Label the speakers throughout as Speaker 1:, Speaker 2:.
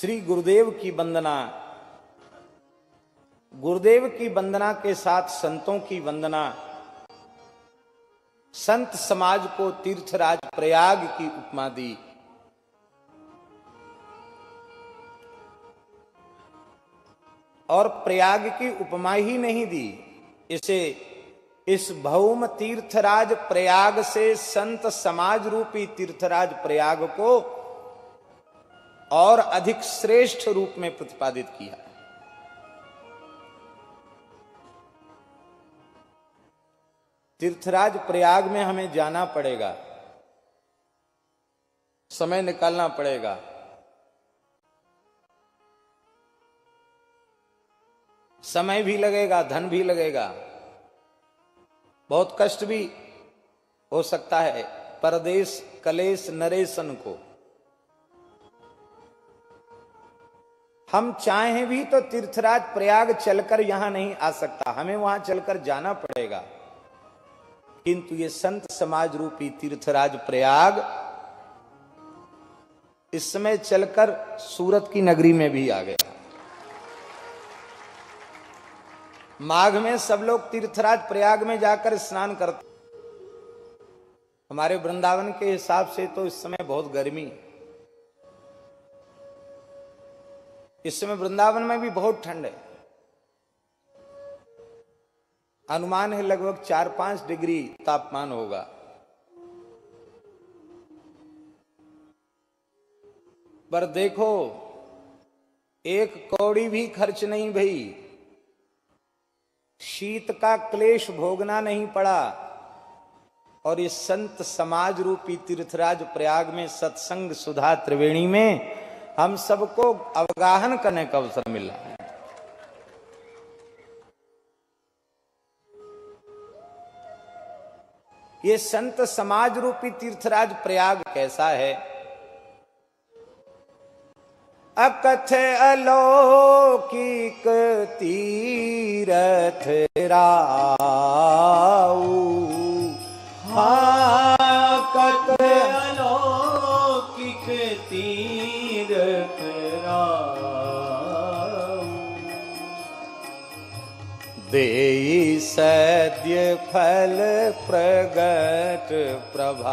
Speaker 1: श्री गुरुदेव की वंदना, गुरुदेव की वंदना के साथ संतों की वंदना, संत समाज को तीर्थराज प्रयाग की उपमा दी। और प्रयाग की उपमा ही नहीं दी, इसे इस भौम तीर्थराज प्रयाग से संत समाज रूपी तीर्थराज प्रयाग को और अधिक श्रेष्ठ रूप में प्रतिपादित किया। तीर्थराज प्रयाग में हमें जाना पड़ेगा, समय निकालना पड़ेगा। समय भी लगेगा, धन भी लगेगा, बहुत कष्ट भी हो सकता है परदेश कलेश नरेशन को। हम चाहें भी तो तीर्थराज प्रयाग चलकर यहां नहीं आ सकता, हमें वहां चलकर जाना पड़ेगा। किंतु ये संत समाज रूपी तीर्थराज प्रयाग इस समय चलकर सूरत की नगरी में भी आ गया। माघ में सब लोग तीर्थराज प्रयाग में जाकर स्नान करते। हमारे वृंदावन के हिसाब से तो इस समय बहुत गर्मी, इस समय वृंदावन में भी बहुत ठंड है। अनुमान है लगभग 4-5 डिग्री तापमान होगा। पर देखो, एक कौड़ी भी खर्च नहीं भई, शीत का क्लेश भोगना नहीं पड़ा। और इस संत समाज रूपी तीर्थराज प्रयाग में सत्संग सुधा त्रिवेणी में हम सबको अवगाहन करने का अवसर मिला है। ये संत समाज रूपी तीर्थराज प्रयाग कैसा है? अकथ अलौकिक तीरथ राऊ,
Speaker 2: अकथ अलौकिक तीरथ राऊ,
Speaker 1: देई सद्य फल प्रगट प्रभाऊ,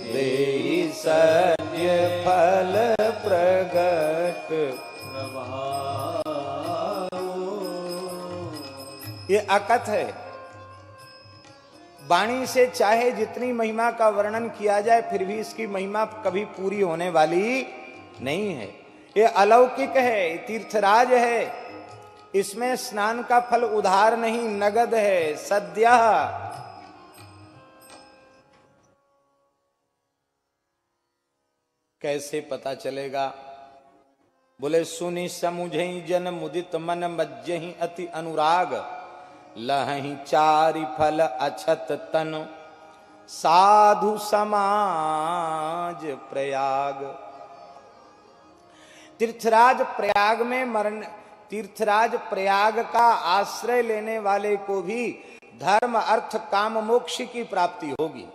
Speaker 1: देई सद्य फल प्रगट
Speaker 2: प्रभाऊ।
Speaker 1: ये अकथ है। वाणी से चाहे जितनी महिमा का वर्णन किया जाए, फिर भी इसकी महिमा कभी पूरी होने वाली नहीं है। ये अलौकिक है, तीर्थराज है। इसमें स्नान का फल उधार नहीं, नगद है, सद्य। कैसे पता चलेगा? बोले सुनि समुझई जन मुदित मन मज्जहि अति अनुराग, लहहि चारि फल अछत तन साधु समाज प्रयाग। तीर्थराज प्रयाग में मरण, तीर्थराज प्रयाग का आश्रय लेने वाले को भी धर्म अर्थ काम मोक्ष की प्राप्ति होगी।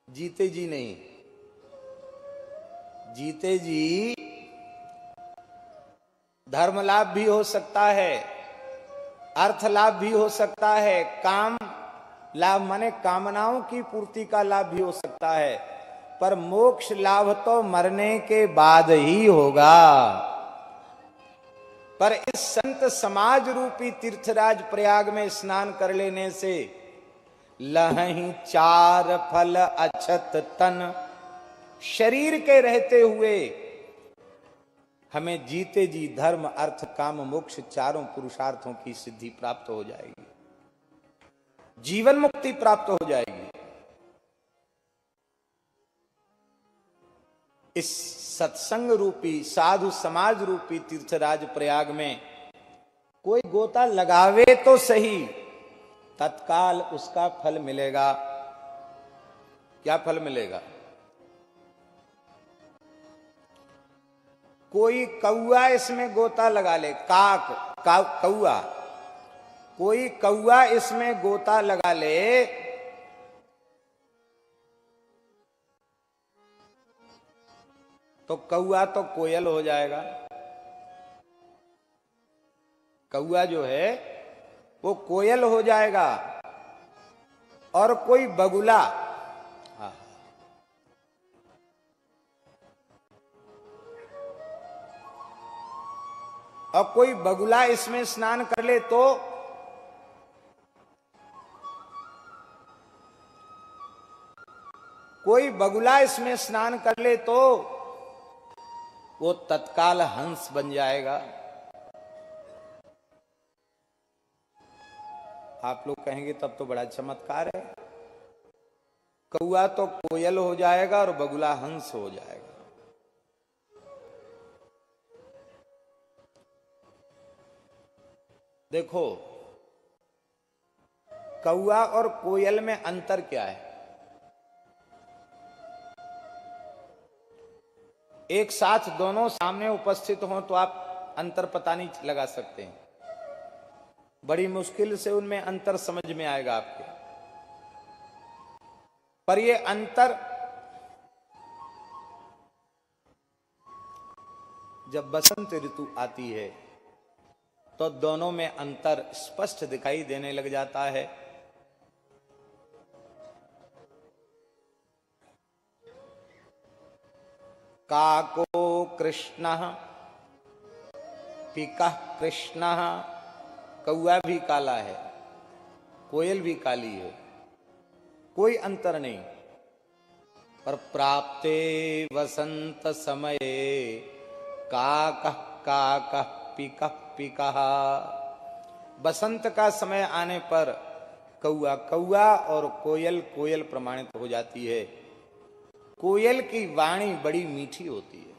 Speaker 1: जीते जी नहीं, जीते जी धर्म लाभ भी हो सकता है, अर्थ लाभ भी हो सकता है, काम लाभ माने कामनाओं की पूर्ति का लाभ भी हो सकता है, पर मोक्ष लाभ तो मरने के बाद ही होगा। पर इस संत समाज रूपी तीर्थराज प्रयाग में स्नान कर लेने से लहहि चार फल अछत तन, शरीर के रहते हुए हमें जीते जी धर्म अर्थ काम मोक्ष चारों पुरुषार्थों की सिद्धि प्राप्त हो जाएगी, जीवन मुक्ति प्राप्त हो जाएगी। इस सत्संग रूपी साधु समाज रूपी तीर्थराज प्रयाग में कोई गोता लगावे तो सही, तत्काल उसका फल मिलेगा। क्या फल मिलेगा? कोई कौआ इसमें गोता लगा ले, कौआ, कोई कौआ इसमें गोता लगा ले तो कौआ तो कोयल हो जाएगा। कौआ जो है वो कोयल हो जाएगा। और कोई बगुला, और कोई बगुला इसमें स्नान कर ले तो कोई बगुला इसमें स्नान कर ले तो वो तत्काल हंस बन जाएगा। आप लोग कहेंगे तब तो बड़ा चमत्कार है। कौआ तो कोयल हो जाएगा और बगुला हंस हो जाएगा। देखो, कौआ और कोयल में अंतर क्या है? एक साथ दोनों सामने उपस्थित हों तो आप अंतर पता नहीं लगा सकते हैं। बड़ी मुश्किल से उनमें अंतर समझ में आएगा आपके। पर ये अंतर जब बसंत ऋतु आती है तो दोनों में अंतर स्पष्ट दिखाई देने लग जाता है। काको कृष्णः पिकः कृष्णः, कौआ भी काला है, कोयल भी काली है, कोई अंतर नहीं। पर प्राप्ते वसंत समये काकः काकः पिकः पिकः, बसंत का समय आने पर कौआ कौआ और कोयल कोयल प्रमाणित हो जाती है। कोयल की वाणी बड़ी मीठी होती है,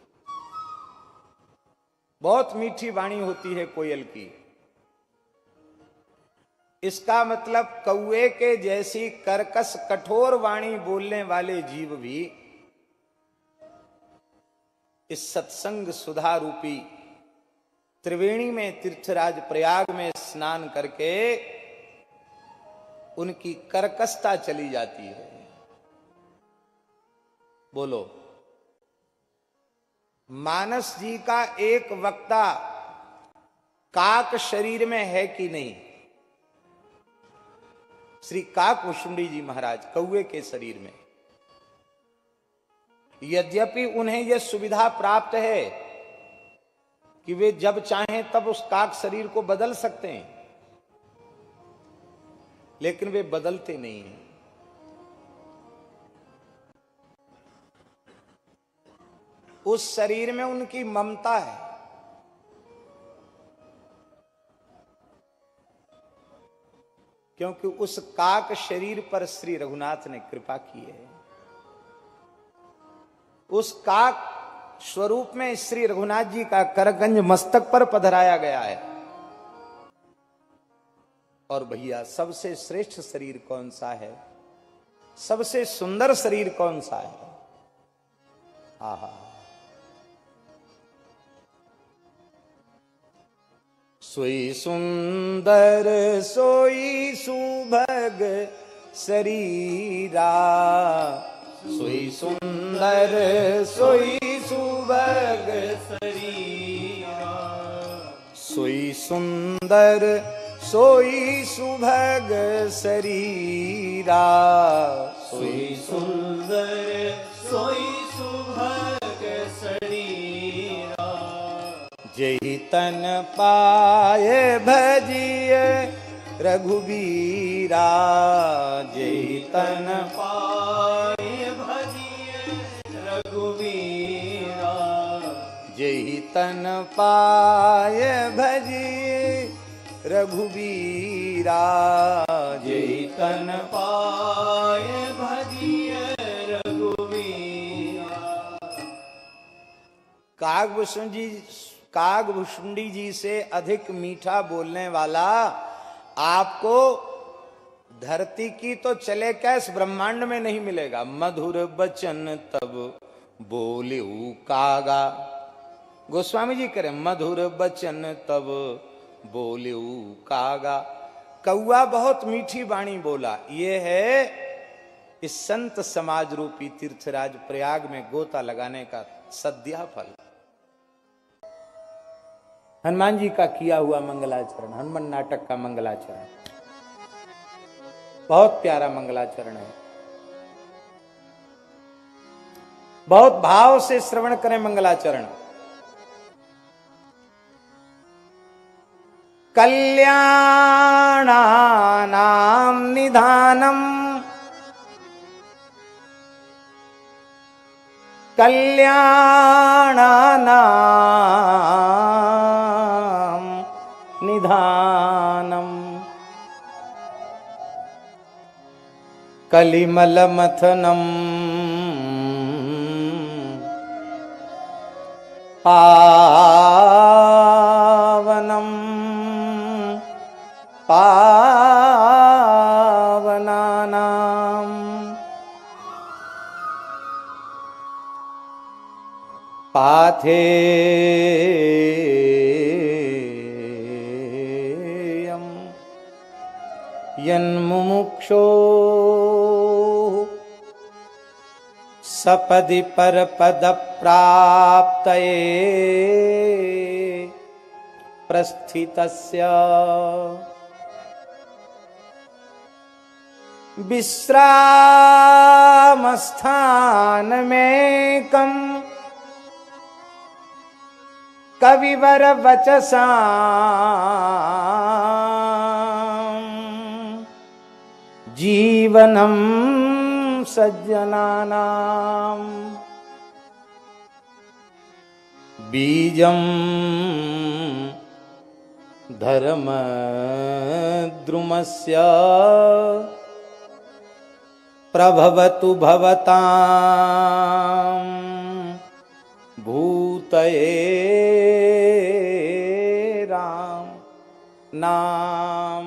Speaker 1: बहुत मीठी वाणी होती है कोयल की। इसका मतलब कौए के जैसी कर्कश कठोर वाणी बोलने वाले जीव भी इस सत्संग सुधा रूपी त्रिवेणी में तीर्थराज प्रयाग में स्नान करके उनकी कर्कशता चली जाती है। बोलो, मानस जी का एक वक्ता काक शरीर में है कि नहीं? श्री काक भुषुंडी जी महाराज कौए के शरीर में। यद्यपि उन्हें यह सुविधा प्राप्त है कि वे जब चाहें तब उस काक शरीर को बदल सकते हैं, लेकिन वे बदलते नहीं हैं। उस शरीर में उनकी ममता है। क्योंकि उस काक शरीर पर श्री रघुनाथ ने कृपा की है। उस काक स्वरूप में श्री रघुनाथ जी का करगंज मस्तक पर पधराया गया है। और भैया, सबसे श्रेष्ठ शरीर कौन सा है? सबसे सुंदर शरीर कौन सा है? आहा, सोई सुंदर सोई सुभग शरीरा, सोई सुंदर सोई सुभग शरीरा, सोई सुंदर सोई सुभग शरीरा,
Speaker 2: सोई सुंदर सोई सुभग शरीरा,
Speaker 1: जहि तन पाए भजिए रघुबीरा, जहि तन
Speaker 2: पाए भजिए रघुवीरा,
Speaker 1: जहि तन पाए भजिए रघुबीरा,
Speaker 2: जय तन पाए भजिए रघुवीरा।
Speaker 1: काकभुषुंडी जी से अधिक मीठा बोलने वाला आपको धरती की तो चले क्या इस ब्रह्मांड में नहीं मिलेगा। मधुर बचन तब बोलिऊ कागा, गोस्वामी जी करें, मधुर बचन तब बोलिऊ कागा। कौआ बहुत मीठी वाणी बोला। ये है इस संत समाज रूपी तीर्थराज प्रयाग में गोता लगाने का सद्या फल। हनुमान जी का किया हुआ मंगलाचरण, हनुमान नाटक का मंगलाचरण बहुत प्यारा मंगलाचरण है। बहुत भाव से श्रवण करें मंगलाचरण। कल्याणानां निधानम, कल्याणानां निधानम, कलिमलमथनम पावनम पावनानां, पाथेयं यन्मुमुक्षो सपदि परपद प्राप्तये प्रस्थितस्य विश्रामस्थानमेकं कविवर वचसां जीवनं सज्जनानां, बीजं धर्मद्रुमस्य प्रभवतु भवतां भूतये राम नाम।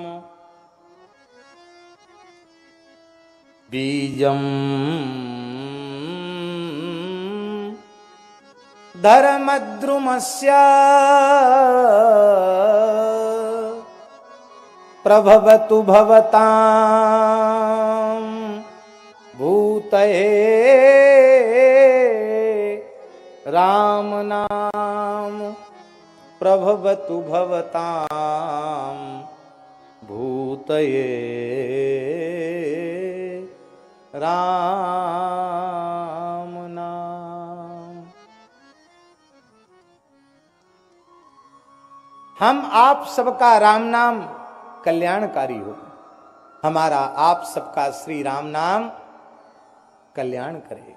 Speaker 1: बीजं धर्मद्रुमस्य प्रभवतु भवतां भूतये राम नाम, प्रभवतु भवतां भूतये राम नाम। हम आप सबका राम नाम कल्याणकारी हो, हमारा आप सबका श्री राम नाम कल्याण करे,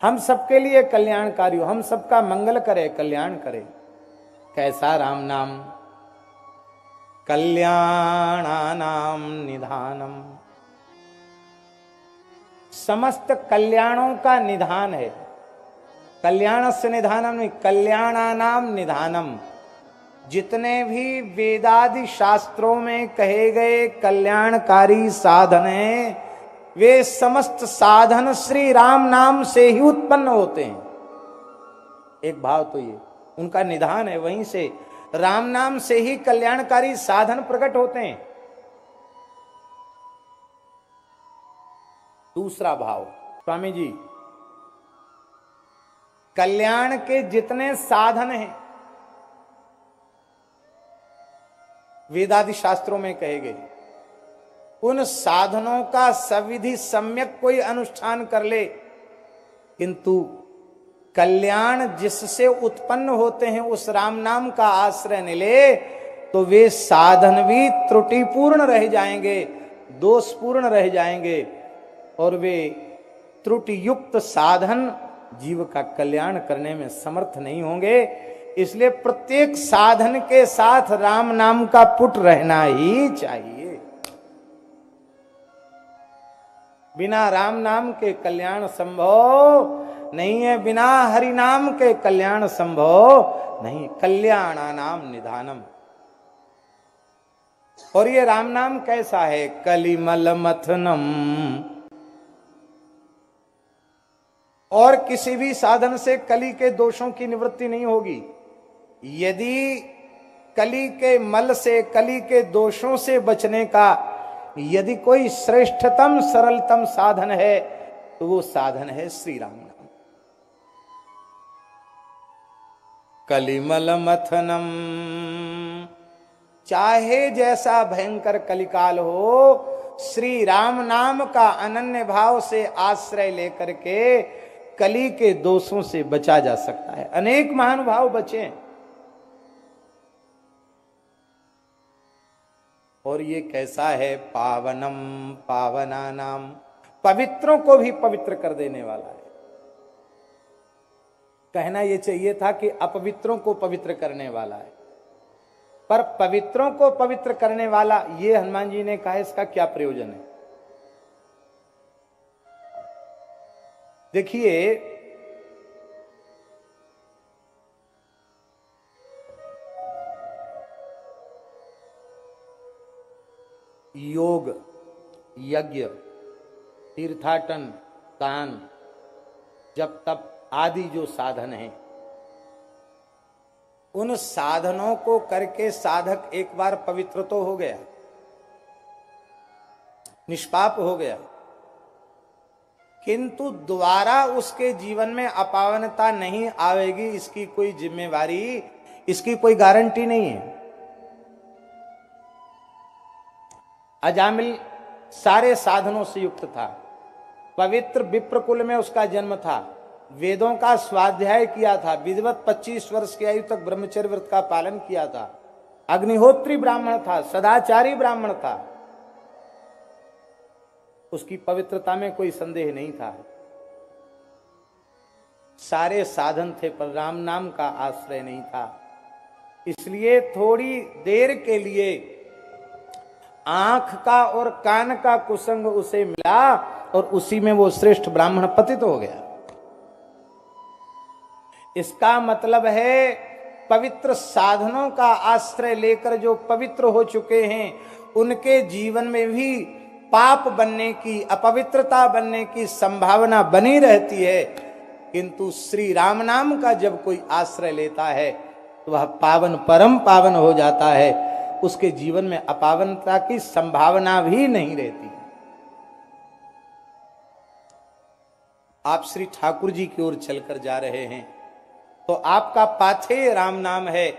Speaker 1: हम सबके लिए कल्याणकारी हो, हम सबका मंगल करे, कल्याण करे। कैसा राम नाम? कल्याणानां निधानम, समस्त कल्याणों का निधान है। कल्याणस्य निधानम नहीं, कल्याणानां निधानम। जितने भी वेदादि शास्त्रों में कहे गए कल्याणकारी साधन हैं, वे समस्त साधन श्री राम नाम से ही उत्पन्न होते हैं। एक भाव तो ये उनका निधान है, वहीं से राम नाम से ही कल्याणकारी साधन प्रकट होते हैं। दूसरा भाव, स्वामी जी, कल्याण के जितने साधन हैं वेदादि शास्त्रों में कहे गए, उन साधनों का सविधि सम्यक कोई अनुष्ठान कर ले, किंतु कल्याण जिससे उत्पन्न होते हैं उस राम नाम का आश्रय न ले, तो वे साधन भी त्रुटिपूर्ण रह जाएंगे, दोषपूर्ण रह जाएंगे, और वे त्रुटि युक्त साधन जीव का कल्याण करने में समर्थ नहीं होंगे। इसलिए प्रत्येक साधन के साथ राम नाम का पुट रहना ही चाहिए। बिना राम नाम के कल्याण संभव नहीं है, बिना हरि नाम के कल्याण संभव नहीं। कल्याणानाम निधानम। और ये राम नाम कैसा है? कलिमल मथनम। और किसी भी साधन से कली के दोषों की निवृत्ति नहीं होगी। यदि कली के मल से, कली के दोषों से बचने का यदि कोई श्रेष्ठतम सरलतम साधन है, तो वो साधन है श्री राम नाम। कलिमल मथनम। चाहे जैसा भयंकर कलिकाल हो, श्री राम नाम का अनन्य भाव से आश्रय लेकर के कली के दोषों से बचा जा सकता है। अनेक महानुभाव बचे, और ये कैसा है? पावनम पावनानाम, पवित्रों को भी पवित्र कर देने वाला है। कहना ये चाहिए था कि अपवित्रों को पवित्र करने वाला है, पर पवित्रों को पवित्र करने वाला, ये हनुमान जी ने कहा, इसका क्या प्रयोजन है? देखिए, योग, यज्ञ, तीर्थाटन, दान, जप तप आदि जो साधन हैं, उन साधनों को करके साधक एक बार पवित्र तो हो गया, निष्पाप हो गया, किंतु दोबारा उसके जीवन में अपावनता नहीं आवेगी, इसकी कोई जिम्मेवारी, इसकी कोई गारंटी नहीं है। अजामिल सारे साधनों से युक्त था, पवित्र विप्रकुल में उसका जन्म था, वेदों का स्वाध्याय किया था, विधिवत 25 वर्ष की आयु तक ब्रह्मचर्य व्रत का पालन किया था, अग्निहोत्री ब्राह्मण था, सदाचारी ब्राह्मण था, उसकी पवित्रता में कोई संदेह नहीं था। सारे साधन थे, पर राम नाम का आश्रय नहीं था। इसलिए थोड़ी देर के लिए आंख का और कान का कुसंग उसे मिला, और उसी में वो श्रेष्ठ ब्राह्मण पतित हो गया। इसका मतलब है, पवित्र साधनों का आश्रय लेकर जो पवित्र हो चुके हैं, उनके जीवन में भी पाप बनने की, अपवित्रता बनने की संभावना बनी रहती है, किंतु श्री राम नाम का जब कोई आश्रय लेता है तो वह पावन, परम पावन हो जाता है, उसके जीवन में अपावनता की संभावना भी नहीं रहती। आप श्री ठाकुर जी की ओर चलकर जा रहे हैं, तो आपका पाथेय राम नाम है।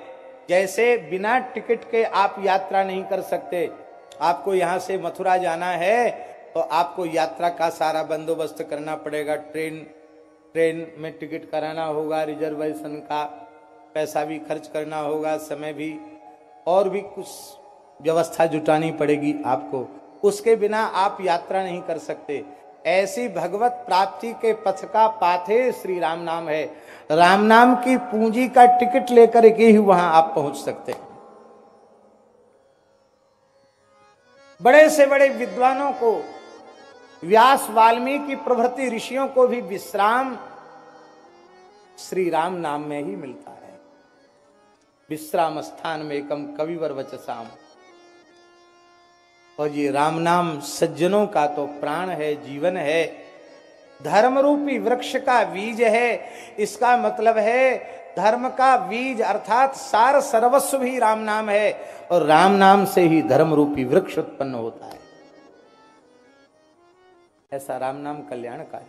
Speaker 1: जैसे बिना टिकट के आप यात्रा नहीं कर सकते, आपको यहां से मथुरा जाना है तो आपको यात्रा का सारा बंदोबस्त करना पड़ेगा, ट्रेन में टिकट कराना होगा, रिजर्वेशन का पैसा भी खर्च करना होगा, समय भी, और भी कुछ व्यवस्था जुटानी पड़ेगी आपको, उसके बिना आप यात्रा नहीं कर सकते। ऐसी भगवत प्राप्ति के पथ का पाथे श्री राम नाम है। राम नाम की पूंजी का टिकट लेकर के ही वहां आप पहुंच सकते हैं। बड़े से बड़े विद्वानों को, व्यास वाल्मीकि प्रभृति ऋषियों को भी विश्राम श्री राम नाम में ही मिलता है। विश्राम स्थान में एकम कविवर वचसाम। और ये राम नाम सज्जनों का तो प्राण है, जीवन है, धर्म रूपी वृक्ष का बीज है। इसका मतलब है, धर्म का बीज अर्थात सार सर्वस्व भी राम नाम है, और राम नाम से ही धर्म रूपी वृक्ष उत्पन्न होता है। ऐसा राम नाम कल्याण का है।